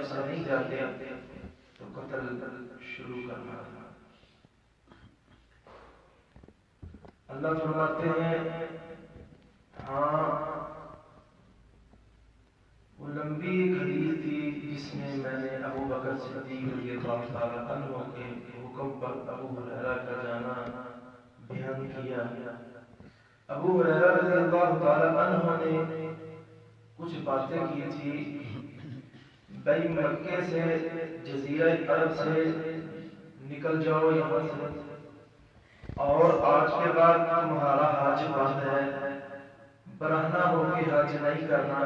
جانب سے نہیں جاتے تو قتل شروع کرنا. اللہ فرماتے ہیں ہاں وہ لمبی ایک حدیث تھی جس میں نے ابو بکر صدیق رضی اللہ تعالیٰ عنہ کے حکم پر ابو ہریرہ کا جانا بیان کیا. ابو ہریرہ رضی اللہ تعالیٰ عنہ نے کچھ باتیں کی تھی. بھائی مکے سے جزیرہ عرب سے نکل جاؤ یہاں سے، اور آج کے بعد تمہارا حج بند ہے، برہنہ ہو کے حج نہیں کرنا،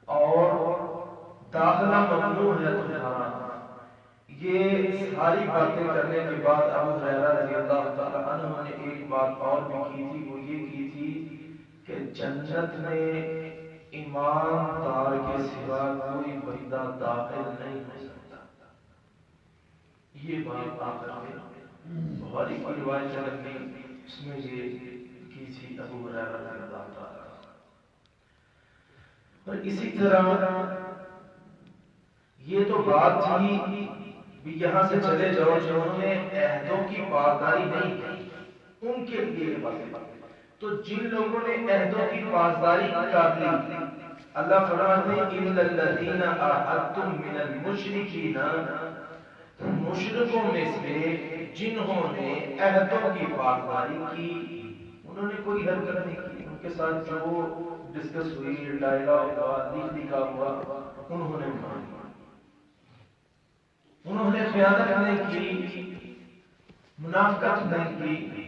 اور داخلہ ممنوع ہے تمہارا. یہ ساری باتیں کرنے کے بعد ابو ہریرہ رضی اللہ تعالیٰ عنہ نے ایک بات اور بھی کی تھی. وہ یہ کی تھی کہ جنت میں ایماندار کے سوا کوئی بندہ داخل نہیں ہو سکتا. یہ بات آخر میں بخاری کی روایت لگی، اس میں یہ کی تھی ابو ہریرہ رضی اللہ تعالیٰ. اور اسی طرح یہ تو بات تھی بھی یہاں سے چلے جاؤ، جنہوں نے عہدوں کی پاسداری نہیں کی ان کے لیے باتیں. تو جن لوگوں نے عہدوں کی پاسداری کر لی، اللہ فرماتے ہیں ان الذین عاہدتم من المشرکین، مشرکوں میں سے جنہوں نے عہدوں کی پاسداری کی، انہوں نے کوئی حرکت نہیں کی، ان کے ساتھ جو ڈسکس ہوئی، ڈائلاگ ہوا، لکھا ہوا، انہوں نے مانی، انہوں نے خیانت نہیں کی، منافقت نہیں کی،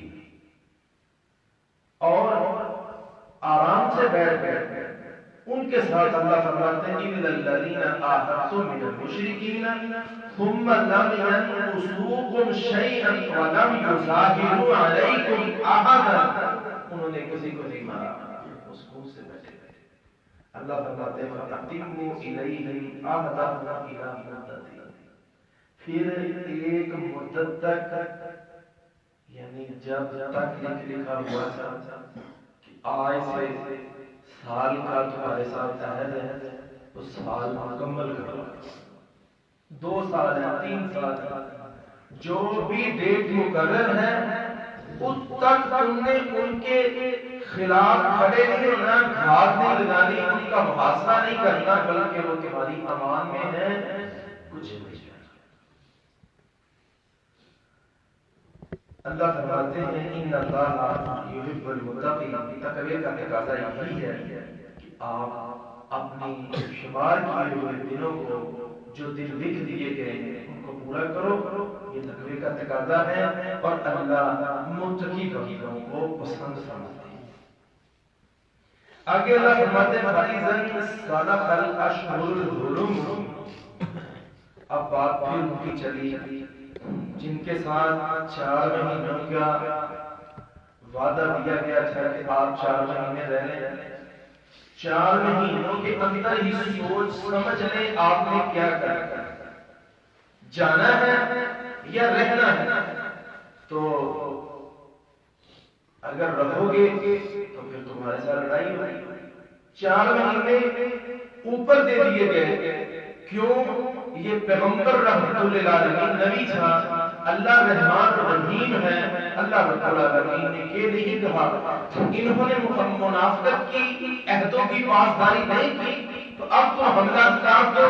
اور آرام سے بیٹھ گئے. ان کے ساتھ اللہ فرماتے ہیں ان الذین عاہدتم من المشرکین ثم لم ينقصوکم شیئا ولم یظاہروا علیکم احدا، انہوں نے کسی کو نہیں مارا، اس خون سے بچے گئے. اللہ فرماتے ہیں فَأَتِمُّوا إِلَيْهِمْ عَهْدَهُمْ إِلَىٰ مُدَّتِهِمْ، پھر ایک مدت تک، یعنی جب تک لکھا ہوا تھا کہ آج سے سال کا تمہارے ساتھ عہد ہے، تو سال مکمل کرو. 2 سال ہے، 3 سال ہے، جو بھی ڈیٹ مقرر ہے اس تک تم نے ان کے خلاف کھڑے نہیں ہونا، گھاٹ نہیں لگانی، ان کا محاصرہ نہیں کرنا، بلکہ وہ تمہاری امان میں ہے، کچھ نہیں. اللہ فرماتے ہیں ان اللہ یحب المتقین، تقوی کا تقاضا یہی ہے کہ آپ اپنی شمار کیے ہوئے دنوں کو، جو دن لکھ دیے گئے ہیں، ان کو پورا کرو. یہ تقوی کا تقاضا ہے، اور اللہ متقی بندوں کو پسند فرماتے ہیں. آگے اللہ فرماتے ہیں فَإِذَا انسَلَخَ الْأَشْهُرُ الْحُرُمُ، اب بات پھر ان کی چلی جن کے ساتھ 4 مہینوں کا وعدہ دیا گیا تھا کہ آپ 4 مہینے رہ لیں. 4 مہینوں کے اندر ہی سوچ سمجھ لیں آپ نے کیا کرنا، جانا ہے یا رہنا ہے. تو اگر رہو گے تو پھر تمہارے ساتھ لڑائی ہوگی. 4 مہینے اوپر دے دیے گئے. کیوں؟ یہ پیغمبر رحمت للعالمین نبی تھا، اللہ رحمان رحیم ہے. اللہ رب العالمین نے یہ نہیں کہا انہوں نے منافقت کی، عہدوں کی پاسداری نہیں کی تو اب تو حملہ کر دو،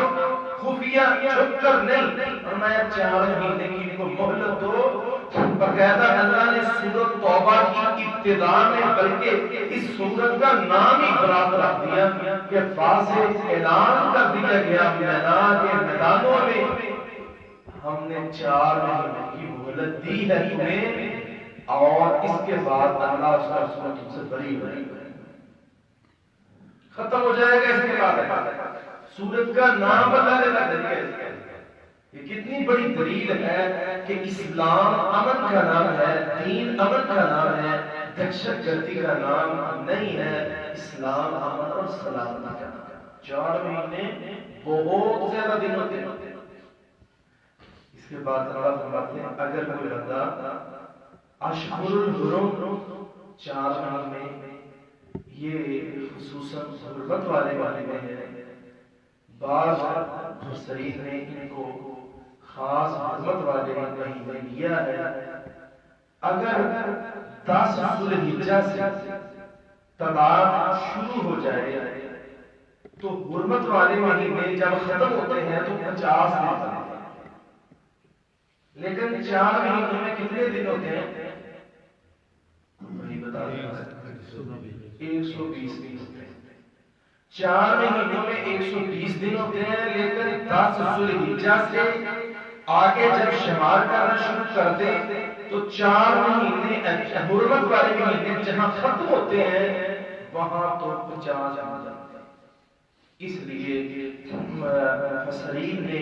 خفیہ چھپ کر نہیں، فرمایا 4 مہینے کی ان کو مہلت دو. باقاعدہ اللہ نے سورۃ توبہ کی ابتدا میں بلکہ اس سورت کا نام ہی برات رکھ دیا کہ واضح اعلان کر دیا گیا میدان کے میدانوں میں ہم نے 4 مہینے کی مہلت دی ہے تمہیں، اور اس کے بعد اللہ اس کا رسول تم سے بری ہو ختم ہو جائے گا. اس کے بعد سورت کا نام اللہ نے رکھ دیا. یہ کتنی بڑی دلیل ہے کہ اسلام امن کا نام ہے، دین امن کا نام ہے، دہشت گردی کا نام نہیں ہے. اسلام امن اور سلامتی کا نام ہے. 4 مہینے بہت زیادہ دن ہوتے ہیں. اس کے بعد اللہ فرماتے ہیں اگر کوئی بندہ اشہر الحرم 4 مہینے، یہ خصوصاً حرمت والے میں ہے، بعض مفسرین نے ان کو خاص حرمت والے مہینے لیا ہے۔ اگر 10 ذوالحجہ سے تعداد شروع ہو جائے تو حرمت والے مہینے جب ختم ہوتے ہیں تو 50 دن ہوتے ہیں، لیکن 4 مہینوں میں کتنے دن ہوتے ہیں؟ وہی بتا دیں 120 دن ہوتے ہیں۔ 4 مہینوں میں 120 دن ہوتے ہیں، لیکن 10 ذوالحجہ سے آگے جب شمار کرنا شروع کر دیں تو 4 مہینے حرمت والے مہینے جہاں ختم ہوتے ہیں وہاں تو 50 دن ہوتے ہیں۔ اس لیے مفسرین نے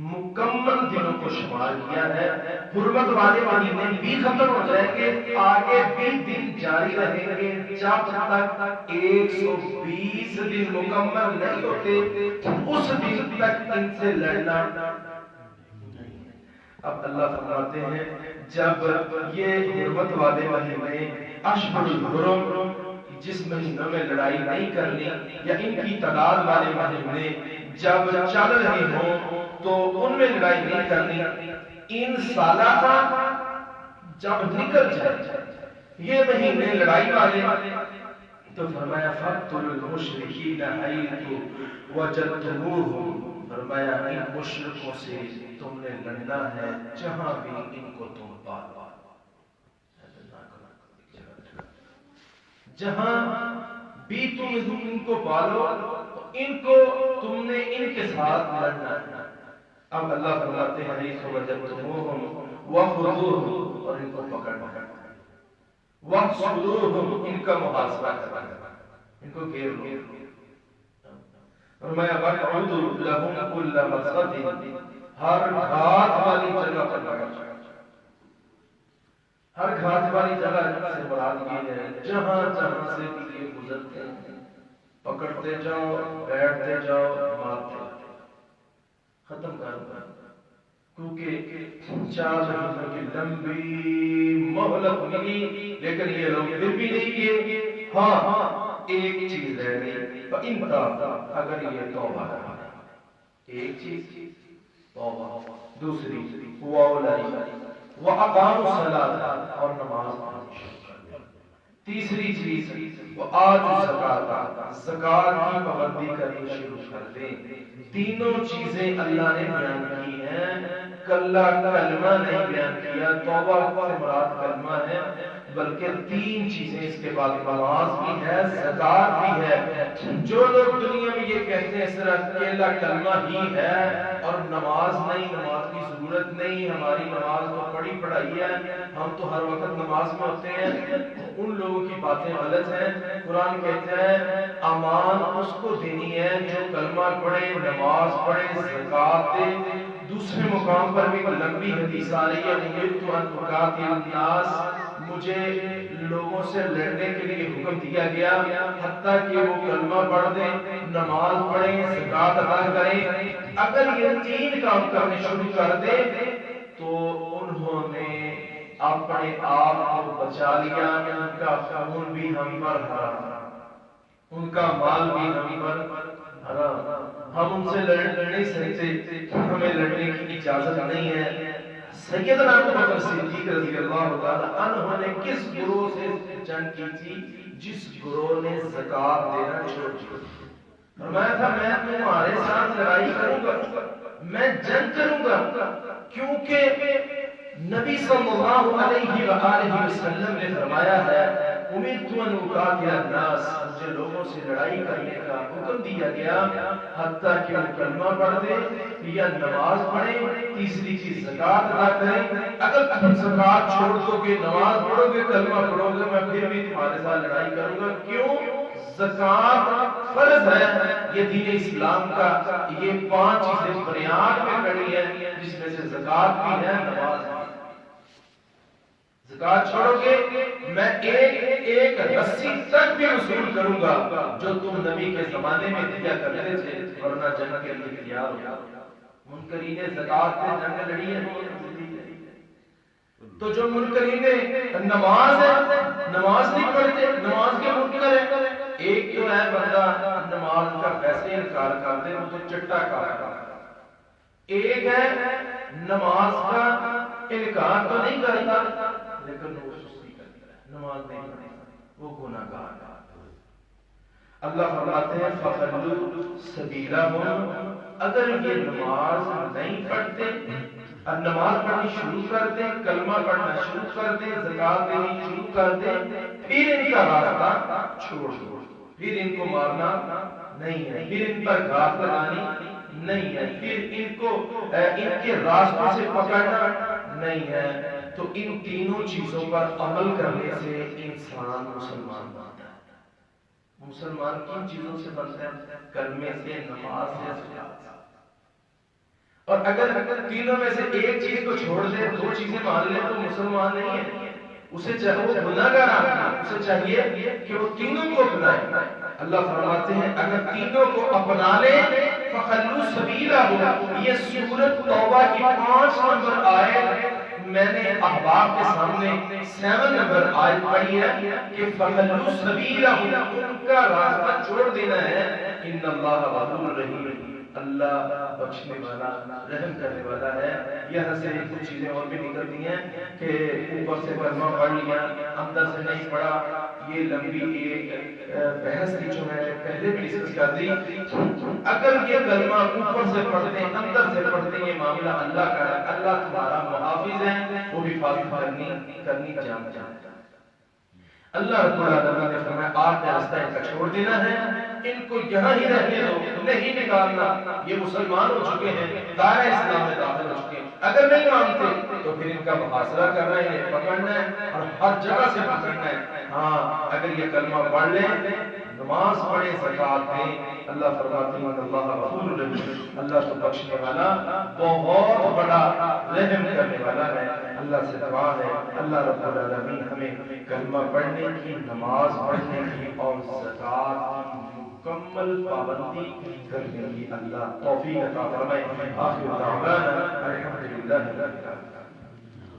مکمل دنوں کو شمار کیا ہے۔ حرمت والے مہینے بھی ختم ہو جائیں گے، آگے بھی دن جاری رہیں گے جب تک 120 دن مکمل نہیں ہوتے اس دن تک ان سے لڑنا نہیں۔ اب اللہ فرماتے ہیں جب یہ حرمت والے مہینے اشہر الحرم جس مہینوں میں لڑائی نہیں کرنی یا ان کی تعداد والے مہینے جب چل رہے ہوں تو ان میں لڑائی نہیں کرنی، ان سالہ جب نکل جائے یہ مہینے لڑائی والے تو فرمایا فَقْتُلُوا الْمُشْرِكِينَ حَيْثُ وَجَدْتُمُوهُمْ، فرمایا ان مشرکوں سے تم نے لڑنا ہے جہاں بھی ان کو تم پاؤ، جہاں بھی تم ان کو پالو ان کو تم نے ان کے ساتھ لڑنا ہے۔ اب اللہ فرماتے ہیں حدیث وَجَدْتُمُوهُمْ وَخُذُوهُمْ، اور ان کو پکڑ وَاحْصُرُوهُمْ، ان کا محاصرہ کرنا، ان کو گھیر لو۔ فرمایا وَاقْعُدُوا لَهُمْ كُلَّ مَرْصَدٍ، ہر گھات والی جگہ پر لڑا، ہر گھات والی جگہ سے مراد یہ ہے جہاں جہاں سے یہ گزرتے ہیں پکڑتے جاؤ، بیٹھتے جاؤ، مارتے جاؤ، ختم کرو، کیونکہ 4 مہینوں کی لمبی مہلت ملی لیکن یہ لوگ پھر بھی نہیں کیے۔ ہاں ایک چیز رہ گئی، اگر یہ توبہ کرے، ایک چیز توبہ، دوسری وَأَقَامُوا الصَّلَاةَ، اور نماز پڑھنا شروع کر دیں، تیسری چیز وَآتُوا الزَّکَاةَ، زکوٰۃ کی پابندی کرنی شروع کر دیں۔ تینوں چیزیں اللہ نے بیان کی ہیں، کلمہ نہیں بیان کیا، توبہ سے مراد کلمہ ہے، بلکہ 3 چیزیں اس کے بعد نماز بھی ہے، زکوٰۃ بھی ہے۔ جو لوگ دنیا میں یہ کہتے ہیں صرف اکیلا کلمہ ہی ہے اور نماز نہیں، نماز کی ضرورت نہیں، ہماری نماز تو پڑھی پڑھائی ہے، ہم تو ہر وقت نماز میں ہوتے ہیں، ان لوگوں کی باتیں غلط ہیں۔ قرآن کہتا ہے امان اس کو دینی ہے جو کلمہ پڑھے، نماز پڑھے، زکوٰۃ دے۔ دوسرے مقام پر بھی لمبی حدیث آ رہی ہے اُمِرْتُ أَنْ أُقَاتِلَ النَّاسَ، مجھے لوگوں سے لڑنے کے لیے حکم دیا گیا حتیٰ کہ وہ کلمہ پڑھ دیں، نماز پڑھیں، زکوٰۃ ادا کریں۔ اگر یہ 3 کام کرنے شروع کر دیں تو انہوں نے اپنے آپ کو بچا لیا، ان کا خون بھی ہم پر حرام، ان کا مال بھی ہم پر حرام، ہم ان سے لڑ نہیں سکتے، ہمیں لڑنے کی اجازت نہیں ہے۔ سیدنا ابو بکر صدیق رضی اللہ تعالی عنہ نے کس گروہ سے جنگ کی تھی؟ جس گروہ نے زکوٰۃ دینا چھوڑ دیا۔ فرمایا تھا میں تمہارے ساتھ لڑائی کروں گا، میں جنگ کروں گا، کیونکہ نبی صلی اللہ علیہ وآلہ وسلم نے فرمایا ہے اُمِرْتُ أَنْ أُقَاتِلَ النَّاسَ، مجھے لوگوں سے لڑائی کرنے کا حکم دیا گیا حتیٰ کہ وہ کلمہ پڑھ دیں یا نماز پڑھیں، تیسری چیز زکوٰۃ ادا کریں۔ اگر تم زکوٰۃ چھوڑ دو گے، نماز پڑھو گے، کلمہ پڑھو گے، میں پھر بھی تمہارے ساتھ لڑائی کروں گا۔ کیوں؟ زکوٰۃ فرض ہے، یہ دین اسلام کا یہ 5 چیزیں بنیاد میں کھڑی ہیں، جس میں سے زکوٰۃ بھی ہے، نماز بھی۔ زکوٰۃ چھوڑو گے میں ایک رسی تک بھی وصول کروں گا جو تم نبی کے زمانے میں دیا کرتے تھے، ورنہ جنگ کے لیے تیار ہو۔ منکرین زکوٰۃ نے جنگ لڑی ہے، تو جو منکرین نماز ہے، نماز نہیں پڑھتے، نماز کے منکر ہیں، ایک جو ہے بندہ نماز کا ویسے انکار کر دے وہ تو چٹا کافر ہے، ایک ہے نماز کا انکار تو نہیں کرتا لیکن وہ سستی کرتا ہے، نماز نہیں پڑھتا، وہ گناہ گار ہے۔ اللہ فرماتے ہیں فَخَلُّوا سَبِيلَهُمْ، اگر یہ نماز نہیں پڑھتے، اب نماز پڑھنی شروع کر دیں، کلمہ پڑھنا شروع کر دیں، زکات دینی شروع کر دیں، پھر ان کا راستہ چھوڑ دو، پھر ان کو مارنا نہیں ہے، پھر ان پر گھات لگانی نہیں ہے، پھر ان کو ان کے راستوں سے پکڑنا نہیں ہے، تو ان تینوں چیزوں پر عمل کرنے سے انسان مسلمان بنتا ہے۔ مسلمان کن چیزوں سے بنتا ہے؟ کلمے سے، نماز سے، زکات سے۔ اور اگر تینوں میں سے ایک چیز کو چھوڑ دے، دو چیزیں مان لے تو مسلمان نہیں ہے، اسے چاہیے وہ گناہگار آدمی، اسے چاہیے کہ وہ تینوں کو اپنائے۔ اللہ فرماتے ہیں اگر تینوں کو اپنا لے فَخَلُّوا سَبِيلَهُ، یہ سورۃ توبہ کی 5 نمبر آیت میں نے احباب کے سامنے 7 نمبر آیت پڑھی ہے کہ فَخَلُّوا سَبِيلَهُ، ان کا راستہ چھوڑ دینا ہے۔ ان اللہ غفور رحیم، اللہ بخشنے والا رحم کرنے والا ہے۔ یہاں سے کچھ چیزیں اور بھی نکلتی ہیں کہ اوپر سے کلمہ پڑھ لیا اندر سے نہیں پڑھا، یہ لمبی ایک بحث کی جو میں پہلے بھی ڈسکس کر دی۔ اگر یہ کلمہ اوپر سے پڑھتے اندر سے پڑھتے یہ معاملہ اللہ کا ہے، اللہ تمہارا محافظ ہے، وہ حفاظت کرنی جانتا ہے۔ اللہ رب العالمین نے فرمایا آپ نے راستہ ان کا چھوڑ دینا ہے، ان کو یہاں ہی رہنے دو، نہیں نکالنا، یہ مسلمان ہو چکے ہیں، دائرہ اسلام میں داخل ہو چکے ہیں، اگر نہیں مانتے تو پھر ان کا محاصرہ کرنا ہے، انہیں پکڑنا ہے اور ہر جگہ سے پکڑنا ہے۔ ہاں اگر یہ کلمہ پڑھ لیں، نماز پڑھیں، زکات دیں، اللہ فرماتے ہیں اللہ غفور رحیم، اللہ تو بخشنے والا بہت بڑا رحم کرنے والا ہے۔ اللہ سے دعا ہے اللہ رب العالمین ہمیں کلمہ پڑھنے کی، نماز پڑھنے کی اور زکات کی مکمل پابندی کرنے کی اللہ توفیق عطا فرمائے۔ آخر دعوانا الحمدللہ رب العالمین۔